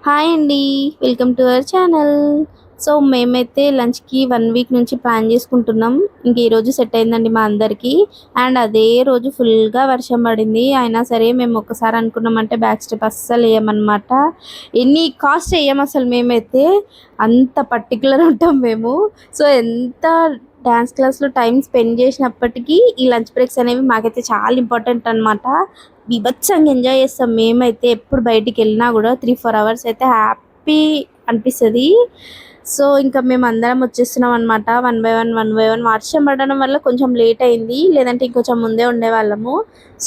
Hi అండి. Welcome to our channel. So మేమైతే లంచ్‌కి 1 వీక్ నుంచి ప్లాన్ చేసుకుంటున్నాం. ఇంక ఈరోజు సెట్ అయిందండి మా అందరికీ. అండ్ అదే రోజు ఫుల్‌గా వర్షం పడింది. అయినా సరే మేము ఒక్కసారి అనుకున్నామంటే బ్యాక్ స్టెప్ అస్సలు ఎయమనమాట. ఎన్ని కాస్ట్ ఎయ్యమసలు మేమైతే. అంత పర్టిక్యులర్ ఉంటాం మేము. సో ఎంత డాన్స్ క్లాస్‌లో టైమ్ స్పెండ్ చేసినప్పటికీ ఈ లంచ్ బ్రేక్స్ అనేవి మాకైతే చాలా ఇంపార్టెంట్ అనమాట. బీభత్సంగా ఎంజాయ్ చేస్తాం మేమైతే. ఎప్పుడు బయటికెళ్ళినా గూడా 3, 4 అవర్స్ అయితే హ్యాపీ అనిపిస్తది. సో, ఇంకా మేమందరం వచ్చేస్తున్నాం అనమాట. One by one, one by one వర్షం పడడం వల్ల కొంచెం లేట్ అయింది. లేదంటే ఇంకొంచెం ముందే ఉండేవాళ్ళము.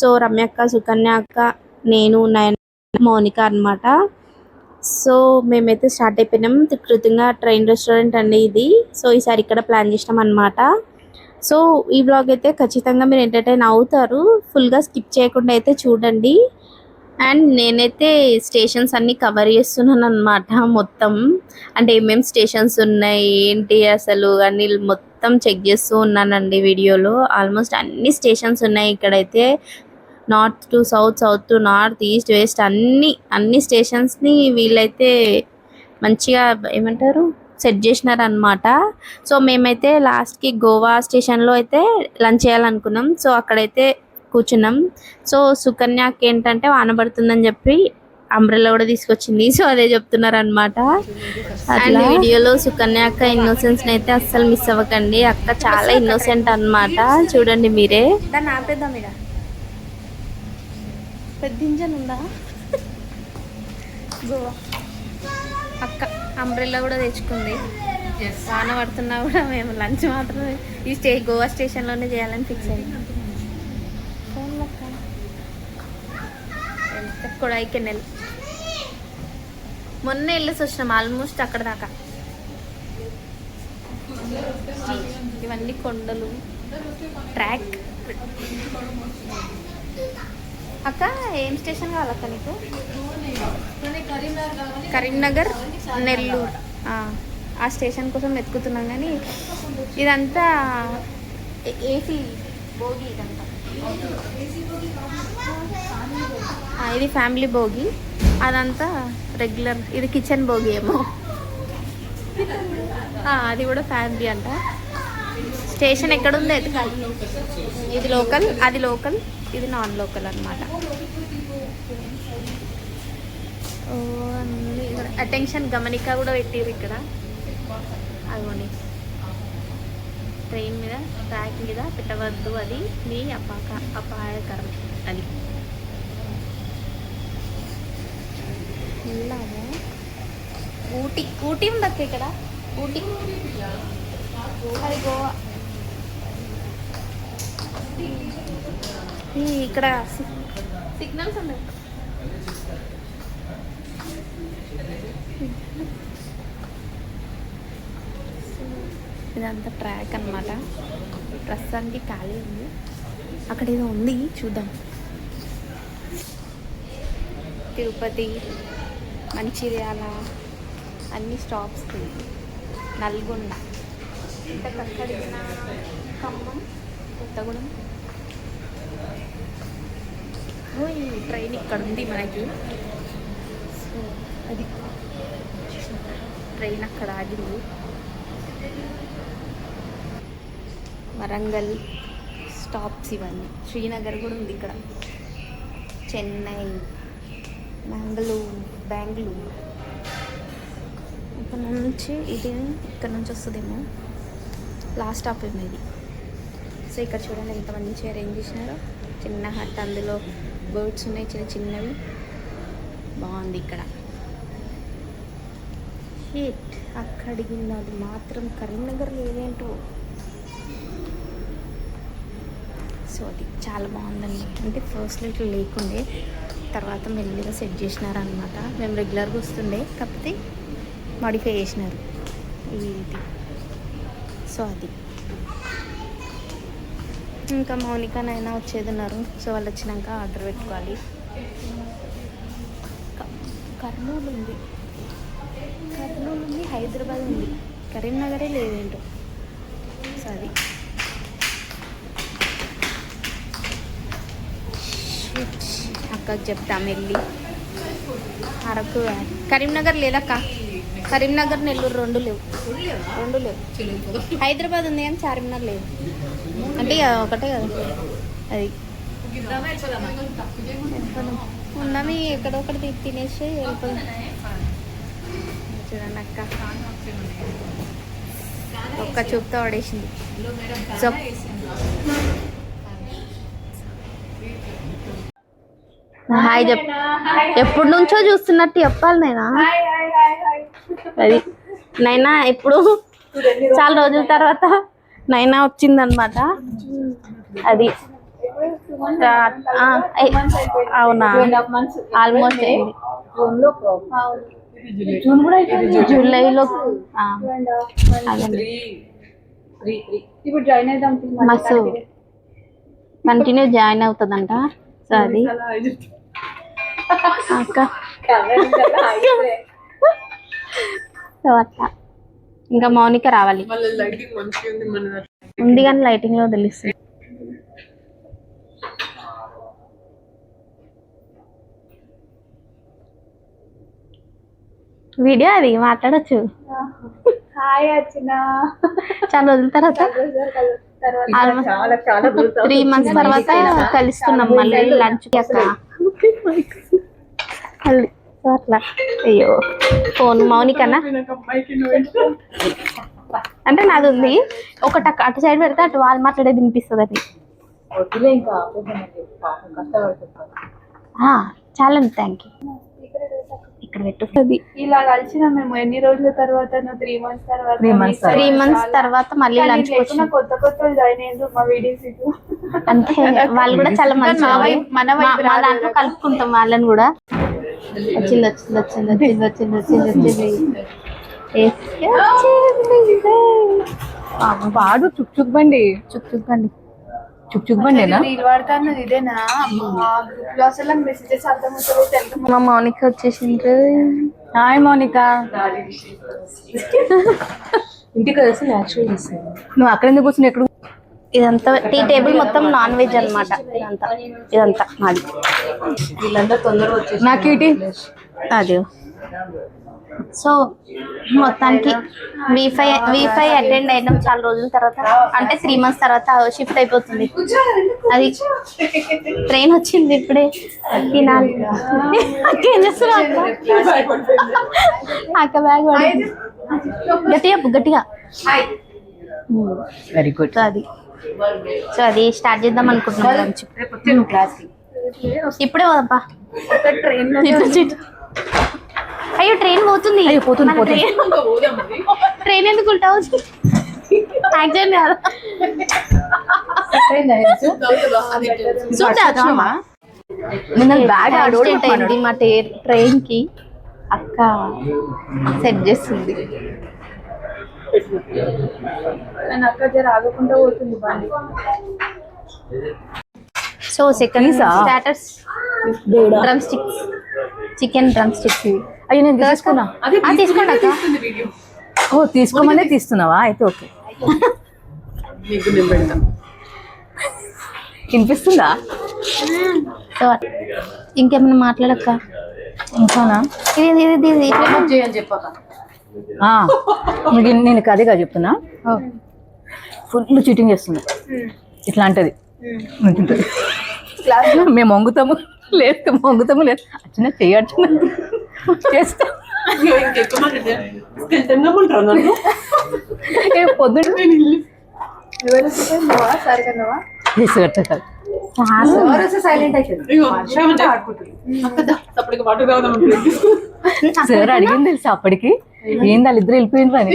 సో, రమ్యక్క, సుకన్య అక్క, నేను, నయన, మౌనిక అనమాట. సో, మేమైతే స్టార్ట్ అయిపోయినాం. కృతంగా ట్రైన్ రెస్టారెంట్ అండి ఇది. సో, ఈసారి ఇక్కడ ప్లాన్ చేసినాం అనమాట. సో ఈ బ్లాగ్ అయితే ఖచ్చితంగా మీరు ఎంటర్టైన్ అవుతారు. ఫుల్గా స్కిప్ చేయకుండా అయితే చూడండి. అండ్ నేనైతే స్టేషన్స్ అన్నీ కవర్ చేస్తున్నాను అనమాట మొత్తం. అంటే ఏమేమి స్టేషన్స్ ఉన్నాయి ఏంటి అసలు అన్ని మొత్తం చెక్ చేస్తూ ఉన్నానండి వీడియోలో. ఆల్మోస్ట్ అన్ని స్టేషన్స్ ఉన్నాయి ఇక్కడైతే. North to south, south to north, east west అన్ని స్టేషన్స్ని వీళ్ళైతే మంచిగా ఏమంటారు సెట్ చేసినారనమాట. సో మేమైతే లాస్ట్కి గోవా స్టేషన్లో అయితే లంచ్ చేయాలనుకున్నాం. సో అక్కడైతే కూర్చున్నాం. సో సుకన్యకి ఏంటంటే వాన పడుతుందని చెప్పి అంబ్రెల్లా కూడా తీసుకొచ్చింది. సో అదే చెప్తున్నారు అనమాట. అండ్ వీడియోలో సుకన్య అక్క ఇన్నోసెన్స్ అయితే అస్సలు మిస్ అవ్వకండి. అక్క చాలా ఇన్నోసెంట్ అనమాట. చూడండి మీరే. దాన్ని ఆపేద్దాం. ఇక పెద్ద ఇంజన్ ఉందా? గోవా అక్క అంబ్రెల్లా కూడా తెచ్చుకుంది. వాన పడుతున్నా కూడా మేము లంచ్ మాత్రమే ఈ గోవా స్టేషన్లోనే చేయాలని ఫిక్స్ అయ్యాం. కొడైకెనాల్ మొన్న వెళ్ళేసి వచ్చినాం ఆల్మోస్ట్ అక్కడ దాకా. ఇవన్నీ కొండలు, ట్రాక్. అక్క ఏం స్టేషన్ కావాలక్క నీకు? కరీంనగర్, నెల్లూరు. ఆ స్టేషన్ కోసం వెతుకుతున్నాం. కానీ ఇదంతా ఏసీ భోగి. ఇదంతా ఇది ఫ్యామిలీ భోగి. అదంతా రెగ్యులర్. ఇది కిచెన్ భోగి ఏమో. అది కూడా ఫ్యామిలీ అంట. స్టేషన్ ఎక్కడుందో ఎతకాలి. ఇది లోకల్, అది లోకల్, ఇది నాన్ లోకల్ అనమాట. అటెన్షన్ గమనిక కూడా పెట్టిరు ఇక్కడ. అదిగోండి ట్రైన్ మీద ట్రాక్ మీద పెట్టవద్దు, అది మీ అపాయకరం. అది వెళ్ళాము. ఊటీ ఉండక్క ఇక్కడ. ఊటీ అది గోవా. ఇక్కడ సిగ్నల్స్ ఉన్నాయి. ఇదంతా ట్రాక్ అనమాట. ప్రస్తుతానికి ఖాళీ ఉంది. అక్కడ ఏదో ఉంది, చూద్దాం. తిరుపతి, మంచిర్యాల అన్ని స్టాప్స్. నల్గొండ, ఇంతకక్కడిన ఖమ్మం, కొత్తగూడెం. ఈ ట్రైన్ ఇక్కడ ఉంది మనకి. సో అది ట్రైన్ అక్కడ ఆగింది. వరంగల్ స్టాప్స్ ఇవన్నీ. శ్రీనగర్ కూడా ఉంది ఇక్కడ. చెన్నై, బెంగళూరు. ఇక్కడ నుంచి ఇక్కడ నుంచి వస్తుందేమో. లాస్ట్ స్టాప్ ఏమో ఇది. సో ఇక్కడ చూడండి ఎంత మంచిగా అరేంజ్ చేసినారో. చిన్న హట్, అందులో బర్డ్స్ ఉన్నాయి చిన్న చిన్నవి. బాగుంది ఇక్కడ. అక్కడికి అది మాత్రం కరీంనగర్ లేదేంటో. సో అది చాలా బాగుందండి. అంటే ఫస్ట్లో ఇట్లా లేకుండే, తర్వాత మెల్లిగా సెట్ చేసినారనమాట. మేము రెగ్యులర్గా వస్తుండే, కాకపోతే మాడిఫై చేసినారు ఇది. సో అది ఇంకా మౌనికనైనా వచ్చేది ఉన్నారు. సో వాళ్ళు వచ్చినాక ఆర్డర్ పెట్టుకోవాలి. కర్నూలు ఉంది, హైదరాబాద్ ఉంది, కరీంనగరే లేదేంటో. సో అది అక్కకి చెప్తాం వెళ్ళి. అరకు వ్యాలీ. కరీంనగర్ లేదక్క, కరీంనగర్ నెల్లూరు రెండు లేవు. హైదరాబాద్ ఉంది కానీ చార్మినార్ లేదు. అంటే ఇక ఒకటే కదా అది. ఉన్నాము ఎక్కడో ఒకటి తినేసి వెళ్ళిపోదాం. చూడండి అక్క ఒక్క చూపుతో పడేసింది. హాయ్ ఎప్పటి నుంచో చూస్తున్నట్టు చెప్పాలి నేనా. అది నైనా ఇప్పుడు చాలా రోజుల తర్వాత నైనా వచ్చిందనమాట. అది అవునా, ఆల్మోస్ట్ అయింది. జూలైలో మస్తు కంటిన్యూ జాయిన్ అవుతుందంట. సో అది అక్క సో అట్లా ఇంకా మౌనిక రావాలి ఉంది కానీ లైటింగ్ లో తెలుస్తుంది. వీడియో అది మాట్లాడచ్చు. చాలా రోజుల తర్వాత 3 months తర్వాత కలుస్తున్నాం మళ్ళీ లంచ్ కి అక్క. అట్లా అయ్యో ఫోన్ మౌనికన్నా అంటే నాది ఉంది ఒకటి, అటు సైడ్ పెడితే అటు వాళ్ళు మాట్లాడేది వినిపిస్తుంది అని. చాలా థ్యాంక్ యూ. ఇక్కడ పెట్టుతుంది. ఇలా కలిసిన మేము ఎన్ని రోజుల తర్వాత? 3 months తర్వాత. 3 months తర్వాత మళ్ళీ లంచ్ కొత్త కొత్త జాయిన్ అయ్యారు మా వీడియోస్. అంతే వాళ్ళు కూడా చాలా మంచి మా దాంట్లో కలుపుకుంటాం వాళ్ళని కూడా. వచ్చింది వచ్చింది వచ్చింది వచ్చింది వచ్చింది వచ్చింది వచ్చింది వాడు చుక్ చుక్ బండి రీల్ వాడతాను ఇదేనా? అసలు మెసేజెస్ అర్థమవుతుంది. మా మౌనిక వచ్చేసిండ్రు. హాయ్ మౌనిక. ఇంటికి వచ్చి న్యాచురల్ చేస్తాను. నువ్వు అక్కడ ఎందుకు కూర్చుని ఎక్కడ? ఇదంతా టీ టేబుల్ మొత్తం నాన్ వెజ్ అనమాట. ఇదంతా మాది. వీళ్ళందరూ తొందరగా వచ్చేసి నాకేంటి అది. సో మొత్తానికి వీఫై అటెండ్ అయినాం చాలా రోజుల తర్వాత. అంటే 3 months తర్వాత షిఫ్ట్ అయిపోతుంది. అది ట్రైన్ వచ్చింది ఇప్పుడే. తినాలి. ఏం చేస్తున్నారు అక్క? బ్యాగ్ పడింది. గట్టిగా గట్టిగా. Very good. సో అది స్టార్ట్ చేద్దాం అనుకుంటున్నాం లంచ్. ఇప్పుడే పోదప్పా ట్రైన్. అయ్యో ట్రైన్ పోతుంది. ట్రైన్ ఎందుకు ఉల్టా అవుతుంది? యాక్సిడెంట్ కాదు. యాక్సిడెంట్ అయింది మా ట్రైన్ కి. అక్క సెట్ చేస్తుంది. అక్క జర ఆగకుండా పోతుంది బండి. So second starters drum sticks, chicken drum sticks. అయ్యో నేను తీసుకున్నా. తీసుకోండి అక్క. ఓ తీసుకోమనే తీస్తున్నావా? అయితే ఓకే. వినిపిస్తుందా? సో ఇంకేమైనా మాట్లాడక్క? ఇంకానా? నేను అదేగా చెప్తున్నా. ఫుల్ చీటింగ్ చేస్తున్నా. ఇట్లా అంటది మేము వంగుతాము లేదు, వంగుతాము లేదు. అచ్చిన చేయచ్చు చేస్తాం. పొద్దున్న సార్ అడిగింది తెలుసా అప్పటికి, ఏంది వాళ్ళిద్దరు వెళ్ళిపోయిండ్రు అని.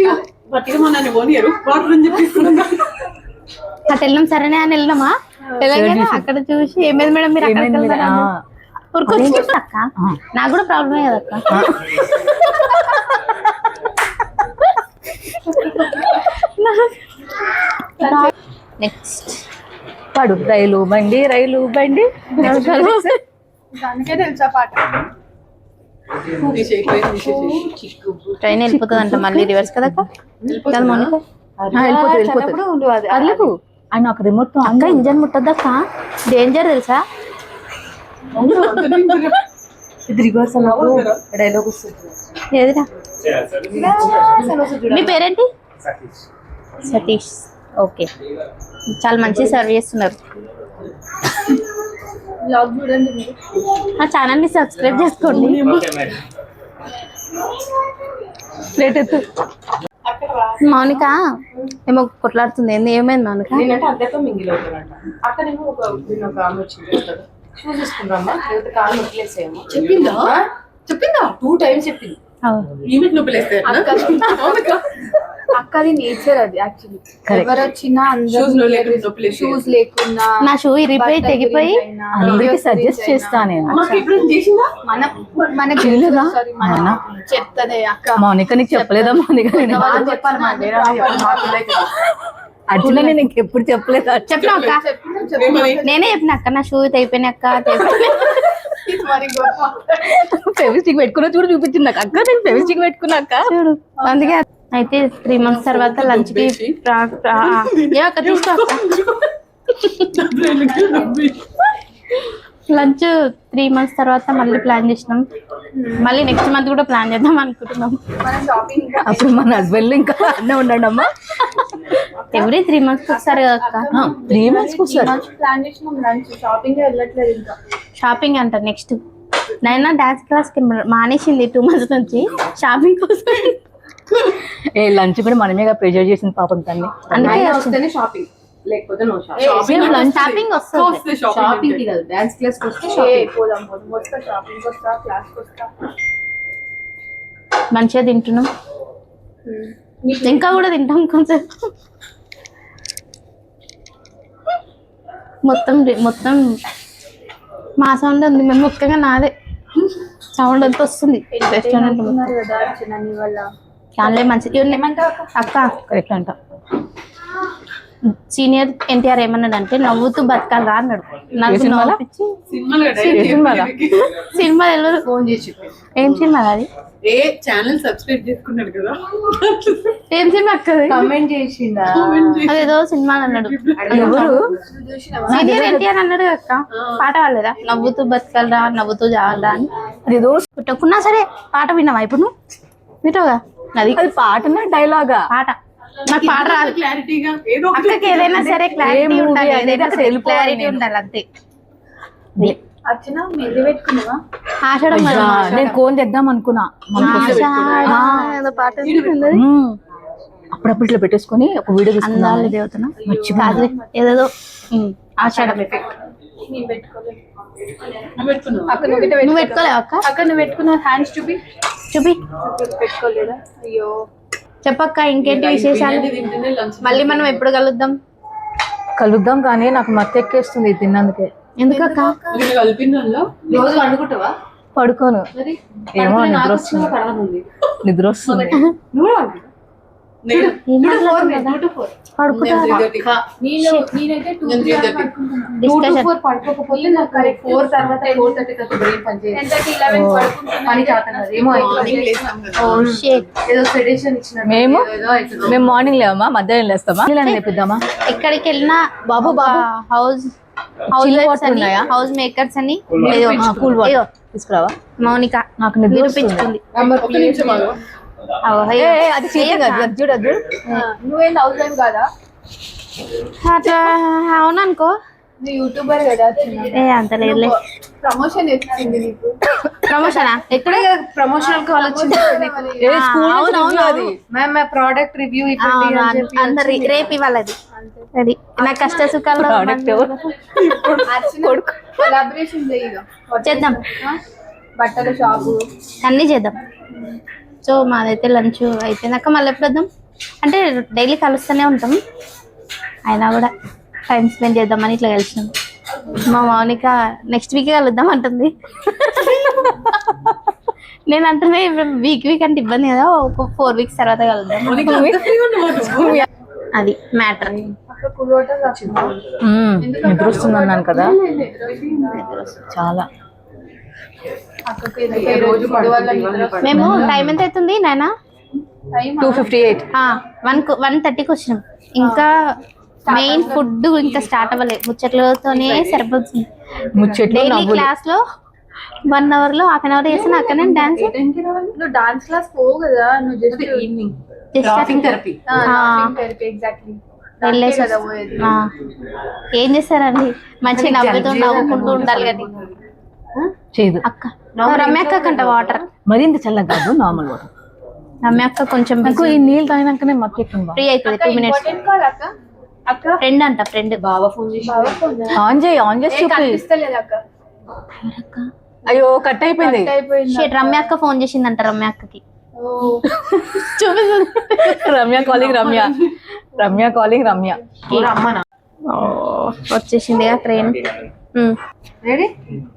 అటు వెళ్ళాం సరేనే అని వెళ్ళామా. అక్కడ చూసి ఏమేది మేడం మీరు అక్క? నాకు కూడా ప్రాబ్లమే కదా అక్క. నెక్స్ట్ పాడు. రైలు బండి రైలు బండి. దానికే తెలుసా పాట? ట్రైన్ వెళ్ళిపోతుంది అంట మళ్ళీ రివర్స్ కదా అక్క? వెళ్ళిపోతుంది. ఆయన ఒక రిమోట్ అక్క ఇంజన్ ముట్టద్దు అక్క, డేంజర్ తెలుసా? ఇది రివర్స్ అన్నప్పుడు డైలాగ్ వస్తుంది. ఏదిరా మీ పేరేంటి? సతీష్. ఓకే, చాలా మంచి సర్వ్ చేస్తున్నారు. బ్లాగ్ చూడండి మీరు. ఆ ఛానల్ని సబ్స్క్రైబ్ చేసుకోండి. ప్లేట్ ఎత్తు. మౌనిక ఏమో కొట్లాడుతుంది. ఏమైంది మౌనిక? నేనంటే అందరితో మింగిల్ అవుతానంట. అక్కడేమో ఒక ఆమె వచ్చింది షూస్ తీసుకుంటామా లేకపోతే కాళ్ళు నొప్పిలేసేమో చెప్పిందా 2 times చెప్పింది. ఈమెకి నొప్పిలేస్తే అక్కది నేచర్ అది యాక్చువల్లీ. ఎవరు వచ్చినా షూస్ లేకున్నా నా షూ ఇరిగిపోయి తెగిపోయి అందరికి సజెస్ట్ చేస్తా నేను. మనకి చెప్తానే అక్క. మౌనిక నీకు చెప్పలేదా? మౌనిక అర్జున నేను ఇంకెప్పుడు చెప్పలేదా? చెప్పిన అక్క, నేనే చెప్పిన అక్క నా షూ తెగిపోయిన అక్క. ఫెవిస్టిక్ పెట్టుకున్నా చూడు చూపించింది నాకు. అక్క నేను ఫెవిస్టిక్ పెట్టుకున్నాక చూడు. అందుకే అయితే 3 months తర్వాత లంచ్ కి లంచ్ 3 months తర్వాత మళ్ళీ ప్లాన్ చేసినాం. మళ్ళీ నెక్స్ట్ మంత్ కూడా ప్లాన్ చేద్దాం అనుకుంటున్నాం. అప్పుడు మన హస్బెండ్ ఇంకా అన్నీ ఉండండి అమ్మా. ఎవ్రీ 3 months ఒకసారి అక్క. 3 months ఒకసారి ప్లాన్ చేసినాం లంచ్. షాపింగ్ వెళ్ళట్లేదు ఇంకా. షాపింగ్ అంట నెక్స్ట్. నైనా డాన్స్ క్లాస్ కి మానేసింది 2 months నుంచి షాపింగ్ కోసం. ఏ లంచ్ కూడా మనమేగా ప్రెజర్ చేసింది పాపం తన్ని. అందుకే వస్తేనే షాపింగ్, లేకపోతే నో షాపింగ్ వస్తుంది. షాపింగ్ కి కాదు, డాన్స్ క్లాస్ కి వస్తే పోదాం. వస్తా షాపింగ్ వస్తా, క్లాస్ వస్తా. మంచిగా తింటున్నాం. ఇంకా కూడా తింటాం కొంచెం. మొత్తం మా సౌండ్ ఉంది. మేము ముఖ్యంగా నాదే సౌండ్ అంతా వస్తుంది. రెస్టారెంట్ చాలా మంచిది. అక్క కరెక్ట్ అంట. సీనియర్ ఎన్టీఆర్ ఏమన్నాడంటే నవ్వుతూ బతకాలరా అన్నాడు. నాకు నవ్వుపిచ్చి సినిమా తెలియదు. ఫోన్ చేసి ఏం సినిమా అది? ఏ ఛానల్ సబ్స్క్రైబ్ చేసుకున్నాడు కదా. ఏం సినిమా అక్కది? కమెంట్ చేసిందా? అదేదో సినిమా అన్నాడు. ఎవరు? సీనియర్ ఎన్టీఆర్ అన్నాడు అక్క. పాట పాడలేదా? నవ్వుతూ బతకాలరా, నవ్వుతూ చావాలరా అని. అదేదో పుట్టకున్నా సరే పాట విన్నావా ఇప్పుడు నువ్వు? వింటావుగా? అది పాటనా డైలాగా? పాట. నాకు పాట రాదు. క్లారిటీగా అక్కకి ఏదైనా సరే క్లారిటీ ఉండాలి, ఏదైనా క్లారిటీ ఉండాలి అంతే. అర్చన మెల్లి పెట్టుకున్నావా? ఆషాఢం కదా. నేను కోన్ తెద్దాం అనుకున్నా. పాట అప్పుడప్పుడు ఇట్లా పెట్టేసుకొని ఒక వీడియో తీసుకున్నాను. దేవతను కాదులే ఏదేదో ఆషాఢం. నేను పెట్టుకోలేదు. అక్క నువ్వు పెట్టుకోలేవు అక్క? అక్క నువ్వు పెట్టుకున్నావు. హ్యాండ్స్ చూపి పెట్టుకోలేదా? అయ్యో. చెప్పక్క ఇంకేంటి విశేషాలు? మళ్ళీ మనం ఎప్పుడు కలుద్దాం కానీ నాకు మత్తు ఎక్కేస్తుంది తిన్నందుకే. ఎందుకక్క? రోజు వండుకుంటావా? పడుకోను. ఏమో నిద్ర వస్తుంది. పడుకోకపోతే నాకు 4 తర్వాత 4:30 ఏదో సెడేషన్ ఇచ్చిన. మేము మార్నింగ్ లేవమ్మా, మధ్యాహ్నం లేస్తామా? లేపిద్దామా? ఎక్కడికి వెళ్ళినా బాబు హౌస్ మేకర్స్ అని కూల్ వాటర్ తీసుకురావా? మౌనిక నాకు నిరూపించుకుంది. అది చూడద్దు. నువ్వేం హౌస్ వైఫ్ కదా? అట్లా అవుననుకో. నువ్వు యూట్యూబర్ కదా? అంత లేదులే. ప్రమోషన్ వచ్చింది నీకు. ప్రమోషనా? ఎక్కడే ప్రమోషన్ కాల్ వచ్చింది. ప్రోడక్ట్ రివ్యూ రేపు ఇవ్వాలి. అది నా కష్ట సుఖాల్లో కొలాబరేషన్ చేద్దాం. బట్టల షాపు అన్నీ చేద్దాం. సో మాదైతే లంచ్ అయిపోయినాక మళ్ళీ ఎప్పుడు వద్దాం అంటే డైలీ కలుస్తూనే ఉంటాం. అయినా కూడా టైం స్పెండ్ చేద్దామని ఇట్లా కలిసినాం. మా మౌనిక నెక్స్ట్ వీకే కలుద్దాం అంటుంది. నేను అంటున్నా వీక్ అంటే ఇబ్బంది కదా, ఒక 4 weeks తర్వాత కలుద్దాం. అది మ్యాటర్. నిద్ర వస్తుంది అన్నాను కదా, చాలా. మేము టైం ఎంత అవుతుంది నాయన? 2:58. 1:30కి వచ్చినాం. ఇంకా మెయిన్ ఫుడ్ ఇంకా స్టార్ట్ అవ్వలేదు. ముచ్చట్లతోనే సరిపోతుంది. ముచ్చట్లు డైలీ క్లాస్ లో 1 hour లో హాఫ్ అన్ అవర్ చేసిన అక్కడనే డాన్స్. నువ్వు డాన్స్ క్లాస్ పోవు కదా, నువ్వు just evening Just laughing therapy. Exactly వెళ్ళేసి కదా పోయేది. ఏం చేస్తారండి మంచి నవ్వుతూ నవ్వుకుంటూ ఉండాలి కానీ. చేయదు అక్క రమ్య అక్క కంట వాటర్ మరింత చల్లగా కాదు, నార్మల్ వాటర్. రమ్య అక్క కొంచెం నాకు ఈ నీళ్ళు తాగినాకనే మక్కెక్కింది. ఫ్రీ అవుతుంది 2 minutes. కాల్ అక్క. అక్క ఫ్రెండ్ అంట ఫ్రెండ్. బాగా ఫోన్ చేసి ఆన్ చేసి చూపి. కనిపిస్తలేదు అక్క. అయ్యో కట్ అయిపోయింది. అయిపోయింది. షేట్ రమ్య అక్క ఫోన్ చేసిందంట రమ్య అక్కకి. చూపిస్తుంది. రమ్య కాలింగ్ రమ్య. అమ్మనా వచ్చేసింది ట్రైన్. రెడీ?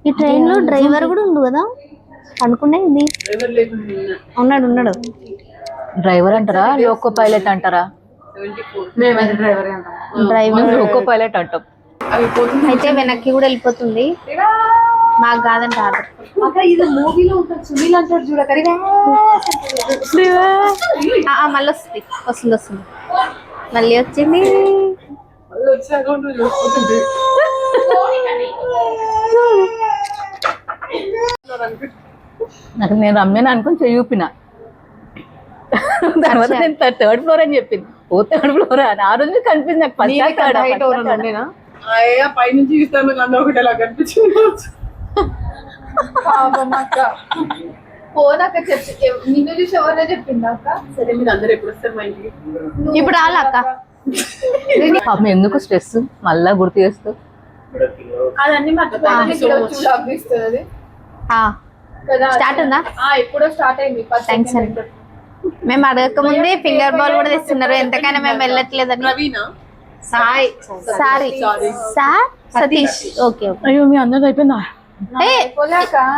ఈ ట్రైన్ లో డ్రైవర్ కూడా ఉండు కదా అనుకునే ఇది. ఎవరు లేకుండా ఉన్నాడు. డ్రైవర్ అంటారా, లోకో పైలట్ అంటారా? 74 మేమైతే డ్రైవర్ అంటాం. డ్రైవర్ లోకో పైలట్ అంటాం. అవి పోతుంది. అయితే వెనక్కి కూడా వెళ్ళిపోతుంది. మాకు కాదంట ఆర్డర్. అక్క ఇది మూవీలో ఉంటుంది, సునీల్ అంటాడు చూడ కరిగా. మళ్ళీ వస్తుంది మళ్ళీ వచ్చింది. వాళ్ళు వచ్చాక ఉంటుంది, చూసుకుంటుంది. నాకు నేను రమ్యని అనుకుని చూపిన. తర్వాత నేను 3rd floor అని చెప్పింది. 3rd floor అని ఆ రోజు కనిపించింది నాకు. పైనుంచి ఇస్తాను అందరూ ఒకటి ఎలా కనిపించింది. పాపం అక్క. ఫోన్ అక్క చెప్పి నిన్ను చూసి ఎవరో చెప్పిందా అక్క? సరే మీరు అందరు ఎప్పుడు వస్తారు మా ఇంటికి? ఇప్పుడు రాలా అక్క? పాపం ఎందుకు స్ట్రెస్ మళ్ళా గుర్తు చేస్తూ. అదన్నీ మర్చిపోయిస్తుంది కదా. స్టార్ట్ ఉందా? ఎప్పుడో స్టార్ట్ అయింది. థ్యాంక్స్ అండి. మేము అడగక ముందే ఫింగర్ బాల్ కూడా తెస్తున్నారు. ఎంతకైనా మేము వెళ్ళట్లేదని. రవీనా సాయి సారీ సతీష్. ఓకే అయ్యో మీ అందరిది అయిపోయిందా?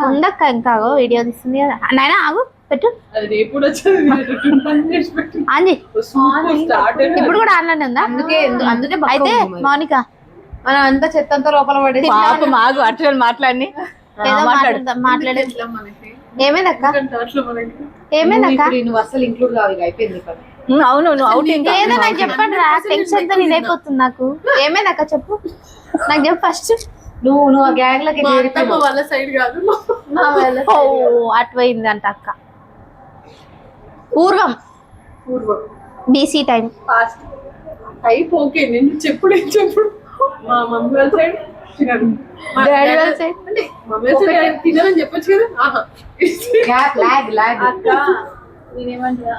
ఉండక్క ఇంకా వీడియో తీస్తుంది కదా నాయన. ఆగు పెట్టు. అది రేపు కూడా వచ్చేది. ఆంజీ స్టార్ట్ ఇప్పుడు కూడా ఆన్లైన్ ఉందా? అందుకే అయితే మౌనిక మనం అంతా చెత్త అంతా లోపల పడి పాప మాకు అట్లా మాట్లాడి ఏదో మాట్లాడే. ఏమైందక్క? ఏమైందక్క? నువ్వు అసలు ఇంక్లూడ్ కావాలి, అయిపోయింది. అవును నువ్వు అవుట్. ఇంకా ఏదో నాకు చెప్పండి రా, టెన్షన్ తో ఇదైపోతుంది నాకు. ఏమైందక్క చెప్పు, నాకు చెప్పు ఫస్ట్. నువ్వు ఆ గ్యాంగ్ లకి వాళ్ళ సైడ్ కాదు, అటుపోయింది అంట అక్క. పూర్వం BC time. Fast type okay. నేను చెప్పుడు మా మమ్మీ వాళ్ళ సైడ్ తినరు, మా డాడీ వాళ్ళ సైడ్ అంటే మమ్మీ వాళ్ళ సైడ్ తినరని చెప్పొచ్చు కదా. అక్క నేనేమంటున్నా,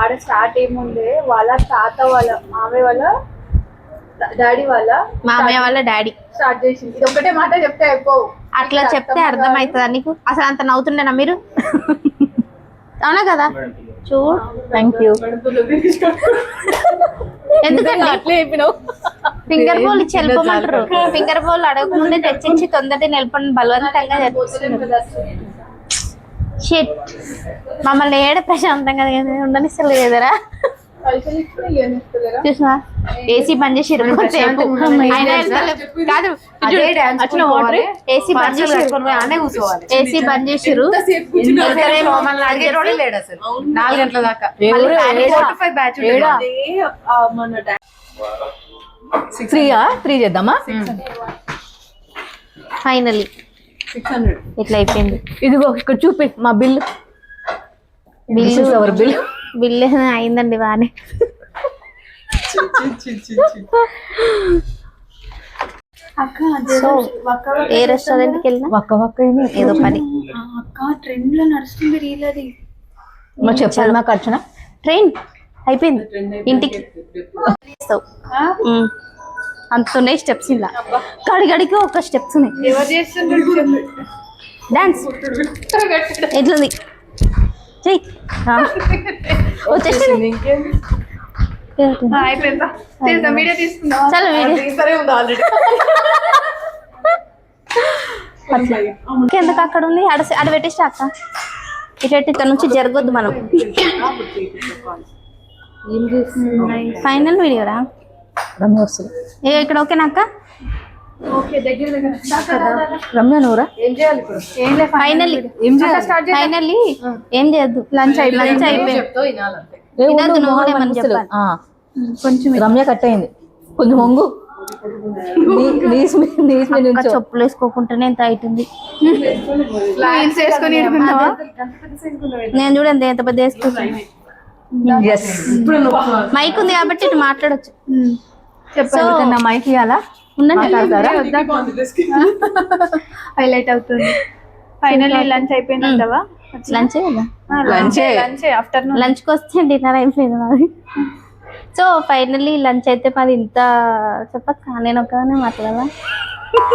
ఆడ స్టార్ట్ ఏముండే వాళ్ళ తాత వాళ్ళ మామయ్య వాళ్ళ డాడీ వాళ్ళ మామయ్య వాళ్ళ డాడీ స్టార్ట్ చేసింది. ఇది ఒకటే మాట చెప్తే అయిపోవు. అట్లా చెప్తే అర్థమవుతుందా నీకు? అసలు అంత నవ్వుతుండేనా మీరు? అవునా కదా? చూడు. Thank you. ఎందుకంటే అట్లే చెప్పినావు. ఫింగర్ బోల్ ఇచ్చి వెళ్ళిపోమంటారు. ఫింగర్ బోల్ అడగకముందే తెచ్చించి తొందరగా నిలపండి బలవంతంగా షిట్. మమ్మల్ని ఏడ ప్రశాంతంగా ఉండనిస్తలేదు కదరా. చూసినా ఏసీ బంద్ చేసి కాదు ఏసీ బంద్ చేసి ఏసీ బంద్ చేసిర్రు. 4 గంటల దాకా త్రీ చేద్దామా? ఫైనలీ 600 ఇట్లా అయిపోయింది. ఇదిగో ఇక్కడ చూపి మా బిల్లు. బిల్లు అయిందండి బానే. సో ఏ రెస్టారెంట్ కి వెళ్ళినా ఏదో పని. అక్క ట్రెండ్ లో నడుస్తుంది రీల్ అది. మరి చెప్పాలి మాకు అర్చన. ట్రైన్ అయిపోయింది ఇంటికి అంత ఉన్నాయి స్టెప్స్. ఇలా గడిగడికి ఒక స్టెప్స్ ఉన్నాయి. ఎవరు చేస్తుండ్రు డాన్స్ ఎట్లుంది చెయ్యి. వచ్చేసింది. అయిపోయిందా? మీడియా తీసుకుందా? చాలా వీడియో ఎందుకు అక్కడ ఉంది? అడ పెట్టేసి అక్క ఇటు ఇక్కడ నుంచి జరగొద్దు మనం. ఫైనల్ వీడియోరా రమ్య వస్తుంది. ఇక్కడ ఓకేనా అక్క? ఓకే దగ్గర రమ్య నూరా ఏం చేయాలి ఇప్పుడు? ఏం లేదు ఫైనల్లీ ఫైనల్లీ ఏం చేయొద్దు. లంచ్ అయిపోయింది. రమ్య కట్ అయింది కొంచెం. హొంగు నీస్ మీద అక్క నుంచో. చెప్పులు వేసుకోకుండానే ఎంత అవుతుంది. లైన్స్ వేసుకొని ఇడుకున్నావా? నేను చూడండి ఎంత పెద్ద వేసుకుంటాను. Yes. మైక్ ఉంది కాబట్టి ఇటు మాట్లాడొచ్చు. చెప్పాలి నా మైక్ ఇవ్వాలా? ఉండండి. మాట్లాడతారా? హైలైట్ అవుతుంది. Finally lunch అయిపోయిందంటవా? లంచే కదా, లంచ్ ఆఫ్టర్నూన్. లంచ్కి వస్తే డిన్నర్ అయిపోయింది నాది. సో ఫైనల్లీ లంచ్ అయితే మాది ఇంత చెప్పక్క నేను ఒకనే మాట్లాడాలా.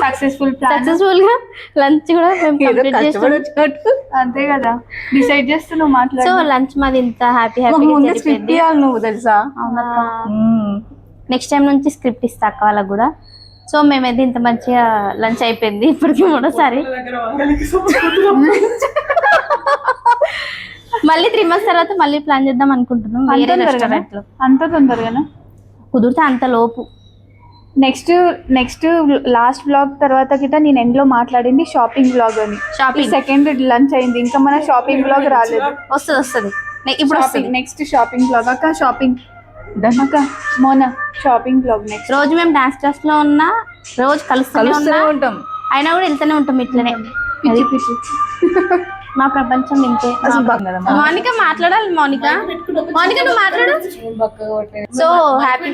Successful plan. సక్సెస్ఫుల్ గా లంచ్ కూడా మేము ఏదో కంప్లీట్ కష్టపడి చేస్తాం. వచ్చినట్టు. అంతే కదా, డిసైడ్ చేస్తున్నావు సో మాట్లాడు. లంచ్ మాది ఇంత హ్యాపీ మాకు హ్యాపీగా ముందే స్క్రిప్ట్ జరిగిపోయింది. ఇవ్వాలి నువ్వు తెలుసా? నెక్స్ట్ టైం నుంచి స్క్రిప్ట్ ఇస్తా అక్క వాళ్ళకి కూడా. సో మేమైతే ఇంత మంచిగా లంచ్ అయిపోయింది ఇప్పటికి మూడోసారి. మళ్ళీ 3 months తర్వాత మళ్ళీ ప్లాన్ చేద్దాం అనుకుంటున్నాం వేరే రెస్టారెంట్ లో. అంత తొందరగానా? కుదిరితే అంత లోపు. నెక్స్ట్ లాస్ట్ వ్లాగ్ తర్వాత గిట్ట నేను ఎండ్ లో మాట్లాడింది షాపింగ్ వ్లాగ్ అని. షాపింగ్ సెకండ్ లంచ్ అయింది, ఇంకా మన షాపింగ్ వ్లాగ్ రాలేదు. వస్తుంది ఇప్పుడు వస్తుంది. నెక్స్ట్ షాపింగ్ వ్లాగ్ అక్క. షాపింగ్ అక్క మోనా షాపింగ్ వ్లాగ్ నెక్స్ట్. రోజు మేము డాన్స్ క్లాస్ లో ఉన్నా, రోజు కలుస్తూనే ఉన్నా, ఉంటాం. అయినా కూడా వెళ్తూనే ఉంటాం ఇట్లనే. పిచ్చి పిచ్చి. మా ప్రపంచం ఇంతే. అసలు బాగా మౌనిక మాట్లాడాలి. మౌనిక నువ్వు మాట్లాడు. So happy.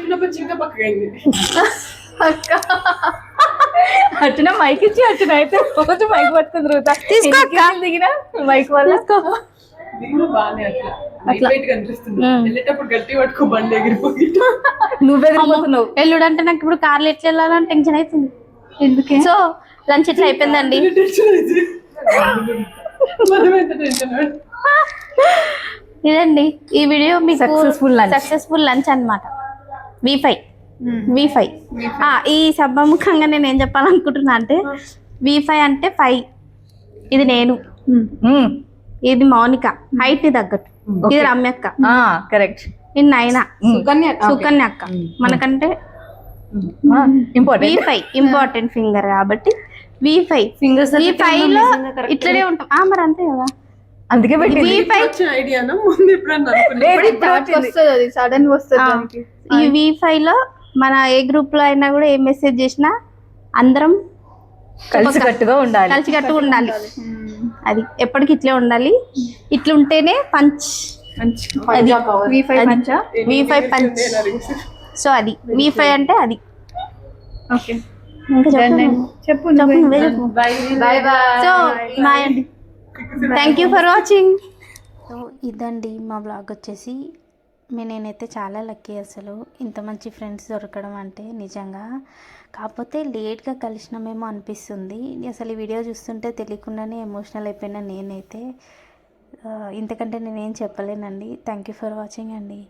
అట్టిన మైక్ ఇచ్చి అట్టిన అయితే రోజు మైక్ పట్టుకుని తిరుగుతా. తీసుకో అక్క. దిగిన మైక్ వల్ల నువ్వే తిరిగిపోతున్నావు. ఎల్లుడు అంటే నాకు ఇప్పుడు కార్లు ఎట్లా వెళ్ళాలని టెన్షన్ అవుతుంది. ఎందుకే? సో లంచ్ ఇట్లా అయిపోయిందండి. ఇదండి ఈ వీడియో మీకు సక్సెస్ఫుల్ లంచ్ అన్నమాట. V5 ఈ సభాముఖంగా నేను ఏం చెప్పాలనుకుంటున్నా అంటే V5 అంటే 5, ఇది నేను, ఇది మౌనిక హైట్ తగ్గట్టు, ఇది రమ్యక్క, కరెక్ట్, ఇది నైనా, సుకన్య అక్క. మనకంటే V5 ఇంపార్టెంట్ ఫింగర్ కాబట్టి V5 ఫింగర్స్ V5 లో ఇట్లనే ఉంటాం. మరి అంతే కదా, అందుకే సడన్ వస్తుంది. ఈ V5 లో మన ఏ గ్రూప్ లో అయినా కూడా ఏ మెసేజ్ చేసినా అందరం కలిసికట్టుగా ఉండాలి. అది ఎప్పటికి ఇట్లే ఉండాలి. ఇట్లా ఉంటేనే పంచ్. V5 punch. సో అది V5 అంటే అది. ఓకే ఇంకా చెప్పు. సో బాయ్ అండి, thank you for watching. So ఇదండి మా బ్లాగ్ వచ్చేసి. నేనైతే చాలా లక్కీ అసలు ఇంత మంచి ఫ్రెండ్స్ దొరకడం అంటే నిజంగా. కాకపోతే లేట్గా కలిసినామేమో అనిపిస్తుంది. అసలు ఈ వీడియో చూస్తుంటే తెలియకుండానే ఎమోషనల్ అయిపోయినా నేనైతే. ఇంతకంటే నేనేం చెప్పలేనండి. థ్యాంక్ యూ ఫర్ వాచింగ్ అండి.